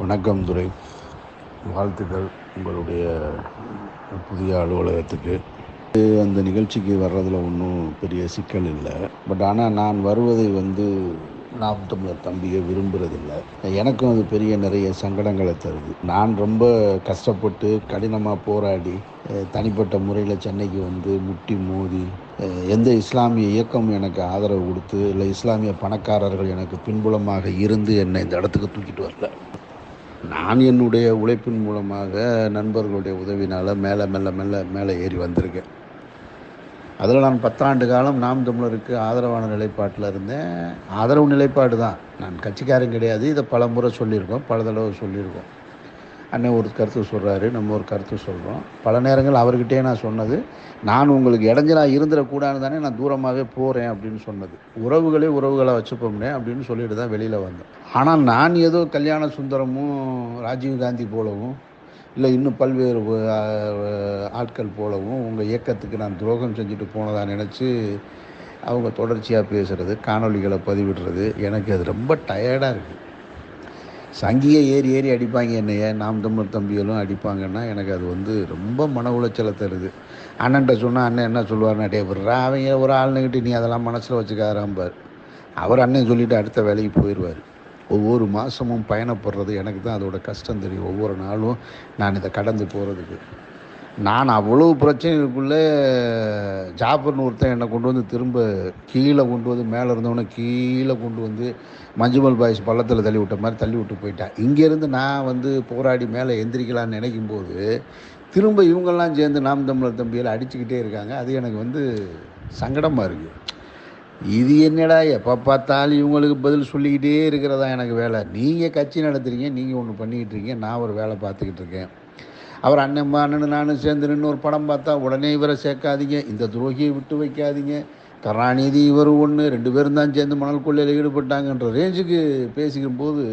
வணக்கம் துரை, வாழ்த்துக்கள் உங்களுடைய புதிய அலுவலகத்துக்கு. அந்த நிகழ்ச்சிக்கு வர்றதில் ஒன்றும் பெரிய சிக்கல் இல்லை. பட் ஆனால் நான் வருவதை நாம் தமிழர் தம்பியை விரும்புகிறதில்லை. எனக்கும் அது நிறைய சங்கடங்களை தருது. நான் ரொம்ப கஷ்டப்பட்டு கடினமாக போராடி தனிப்பட்ட முறையில் சென்னைக்கு முட்டி மோதி எந்த இஸ்லாமிய இயக்கம் எனக்கு ஆதரவு கொடுத்து இல்லை இஸ்லாமிய பணக்காரர்கள் எனக்கு பின்புலமாக இருந்து என்னை இந்த இடத்துக்கு தூக்கிட்டு வரல. நான் என்னுடைய உழைப்பின் மூலமாக நண்பர்களுடைய உதவினால் மேலே ஏறி வந்திருக்கேன். அதில் நான் 10 ஆண்டு காலம் நாம் தமிழருக்கு ஆதரவான நிலைப்பாட்டில் இருந்தேன். ஆதரவு நிலைப்பாடு தான், நான் கட்சிக்காரன் கிடையாது. இதை பல முறை சொல்லியிருக்கோம், பல தடவை சொல்லியிருக்கோம். அண்ணன் ஒரு கருத்து சொல்கிறாரு, நம்ம ஒரு கருத்து சொல்கிறோம். பல நேரங்கள் அவர்கிட்டே நான் சொன்னது, நான் உங்களுக்கு இடைஞ்சலாக இருந்துடக்கூடாதுன்னு தானே நான் தூரமாகவே போகிறேன் அப்படின்னு சொன்னது. உறவுகளை வச்சுப்போம்னே அப்படின்னு சொல்லிட்டு தான் வெளியில் வந்தேன். ஆனால் நான் ஏதோ கல்யாண சுந்தரமும் ராஜீவ்காந்தி போலவும் இல்லை இன்னும் பல்வேறு ஆட்கள் போலவும் உங்கள் இயக்கத்துக்கு நான் துரோகம் செஞ்சுட்டு போனதாக நினச்சி அவங்க தொடர்ச்சியாக பேசுகிறது, காணொலிகளை பதிவிடுறது, எனக்கு அது ரொம்ப டயர்டாக இருக்குது. சங்கியை ஏறி அடிப்பாங்க, என்னைய நாம் தமிழர் தம்பிகளும் அடிப்பாங்கன்னா எனக்கு அது ரொம்ப மன உளைச்சலை தருது. அண்ணன்ட்ட சொன்னால் அண்ணன் என்ன சொல்லுவார், நடைய போடுறா அவங்க ஒரு ஆளுன்னுக்கிட்டு நீ அதெல்லாம் மனசில் வச்சுக்காராம்பார். அவர் அண்ணன் சொல்லிவிட்டு அடுத்த வேலைக்கு போயிடுவார். ஒவ்வொரு மாதமும் பயணப்படுறது எனக்கு தான் அதோட கஷ்டம் தெரியும். ஒவ்வொரு நாளும் நான் இதை கடந்து போகிறதுக்கு நான் அவ்வளோ பிரச்சனைகளுக்குள்ளே ஜாபர்னு ஒருத்தன் என்னை கொண்டு திரும்ப கீழே கொண்டு மேலே இருந்தவனை கீழே கொண்டு மஞ்சுமல் பாய்ஸ் பள்ளத்தில் தள்ளி விட்ட மாதிரி தள்ளி விட்டு போயிட்டேன். இங்கேருந்து நான் போராடி மேலே எந்திரிக்கலான்னு நினைக்கும்போது திரும்ப இவங்கெல்லாம் சேர்ந்து நாம் தமிழர் தம்பியில் அடிச்சுக்கிட்டே இருக்காங்க. அது எனக்கு சங்கடமாக இருக்குது. இது என்னடா எப்போ பார்த்தாலும் இவங்களுக்கு பதில் சொல்லிக்கிட்டே இருக்கிறதா எனக்கு வேலை. நீங்கள் கட்சி நடத்துகிறீங்க, நீங்கள் ஒன்று பண்ணிக்கிட்டு இருக்கீங்க, நான் ஒரு வேலை பார்த்துக்கிட்டு இருக்கேன். அவர் அண்ணன் நானும் சேர்ந்து நின்று ஒரு படம் பார்த்தா உடனே இவரை சேர்க்காதீங்க, இந்த துரோகியை விட்டு வைக்காதீங்க, கருணாநிதி இவர் ஒன்று 2 பேரும் தான் சேர்ந்து மணல் கொள்ளையில் ஈடுபட்டாங்கன்ற ரேஞ்சுக்கு பேசிக்கும் போது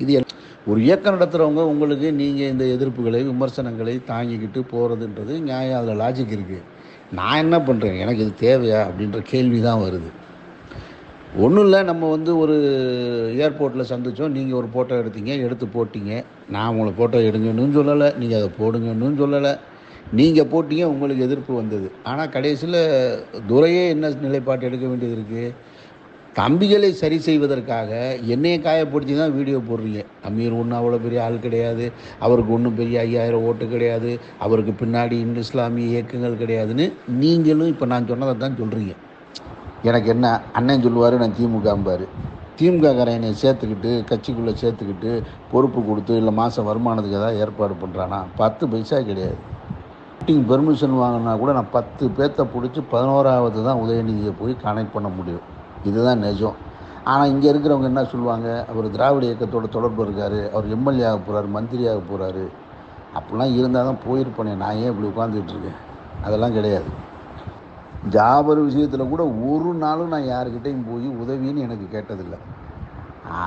இது ஒரு இயக்கம் நடத்துகிறவங்க உங்களுக்கு நீங்கள் இந்த எதிர்ப்புகளை விமர்சனங்களை தாங்கிக்கிட்டு போகிறதுன்றது நியாயம், அதில் லாஜிக் இருக்குது. நான் என்ன பண்ணுறேன், எனக்கு இது தேவையா அப்படின்ற கேள்வி தான் வருது. ஒன்றும் இல்லை, நம்ம ஒரு ஏர்போர்ட்டில் சந்தித்தோம், நீங்கள் ஒரு ஃபோட்டோ எடுத்து போட்டிங்க. நான் உங்களை ஃபோட்டோ எடுங்கன்னு சொல்லலை, நீங்கள் அதை போடுங்கன்னு சொல்லலை. நீங்கள் போட்டிங்க, உங்களுக்கு எதிர்ப்பு வந்தது. ஆனால் கடைசியில் துரையே என்ன நிலைப்பாட்டு எடுக்க வேண்டியது இருக்குது, தம்பிகளை சரி செய்வதற்காக என்னையை காயப்படுத்தி தான் வீடியோ போடுறீங்க. அமீர் ஒன்றும் அவ்வளோ பெரிய ஆள் கிடையாது, அவருக்கு ஒன்றும் பெரிய 5000 ஓட்டு கிடையாது, அவருக்கு பின்னாடி இன்னும் இஸ்லாமிய இயக்கங்கள் கிடையாதுன்னு நீங்களும் இப்போ நான் சொன்னதை தான் சொல்கிறீங்க. எனக்கு என்ன, அண்ணன் சொல்லுவார் நான் திமுகம்பார். திமுககாரன் என்னை சேர்த்துக்கிட்டு கட்சிக்குள்ளே சேர்த்துக்கிட்டு பொறுப்பு கொடுத்து இல்லை மாதம் வருமானத்துக்கு ஏதாவது ஏற்பாடு பண்ணுறானா? 10 பைசா கிடையாது. மீட்டிங் பெர்மிஷன் வாங்கினா கூட நான் 10 பேர்த்த பிடிச்சி 11ஆவது தான் உதயநிதியை போய் கனெக்ட் பண்ண முடியும். இதுதான் நிஜம். ஆனால் இங்கே இருக்கிறவங்க என்ன சொல்லுவாங்க, அவர் திராவிட இயக்கத்தோட தொடர்பு இருக்கார், அவர் எம்எல்ஏ ஆக போகிறாரு, மந்திரி ஆக போகிறாரு. அப்படிலாம் இருந்தால் தான் போயிருப்பேனே, நான் ஏன் இப்படி உட்காந்துக்கிட்டு இருக்கேன்? அதெல்லாம் கிடையாது. ஜாபர் விஷயத்தில் கூட ஒரு நாளும் நான் யாருக்கிட்டையும் போய் உதவின்னு எனக்கு கேட்டதில்லை.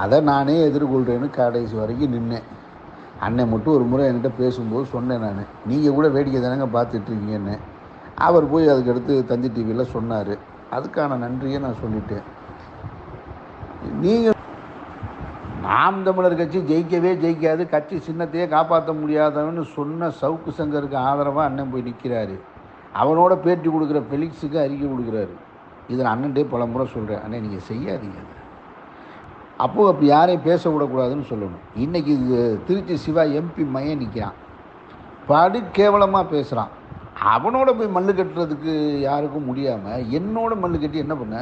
அதை நானே எதிர்கொள்கிறேன்னு கடைசி வரைக்கும் நின்னேன். அண்ணன் மட்டும் ஒரு முறை என்கிட்ட பேசும்போது சொன்னேன், நான் நீங்கள் கூட வேடிக்கை தானங்க பார்த்துட்ருக்கீங்கன்னு. அவர் போய் அதுக்கடுத்து தந்தி டிவியில் சொன்னார். அதுக்கான நன்றியை நான் சொல்லிட்டேன். நீங்கள் நாம் தமிழர் கட்சி ஜெயிக்காது, கட்சி சின்னத்தையே காப்பாற்ற முடியாதவன்னு சொன்ன சவுக்கு சங்கருக்கு ஆதரவாக அண்ணன் போய் நிற்கிறாரு. அவனோட பேட்டி கொடுக்குற பெலிக்ஸுக்கு அறிக்கை கொடுக்குறாரு. இதை நான் அண்ணன்டே பல முறை சொல்கிறேன், அண்ணன் நீங்கள் செய்யாதீங்க. அப்போது அப்படி யாரையும் பேச விடக்கூடாதுன்னு சொல்லணும். இன்றைக்கி திருச்சி சிவா எம்பி மையம் நிற்கிறான், படு கேவலமாக பேசுகிறான். அவனோட போய் மல்லு கட்டுறதுக்கு யாருக்கும் முடியாமல் என்னோட மல்லு கட்டி என்ன பண்ண?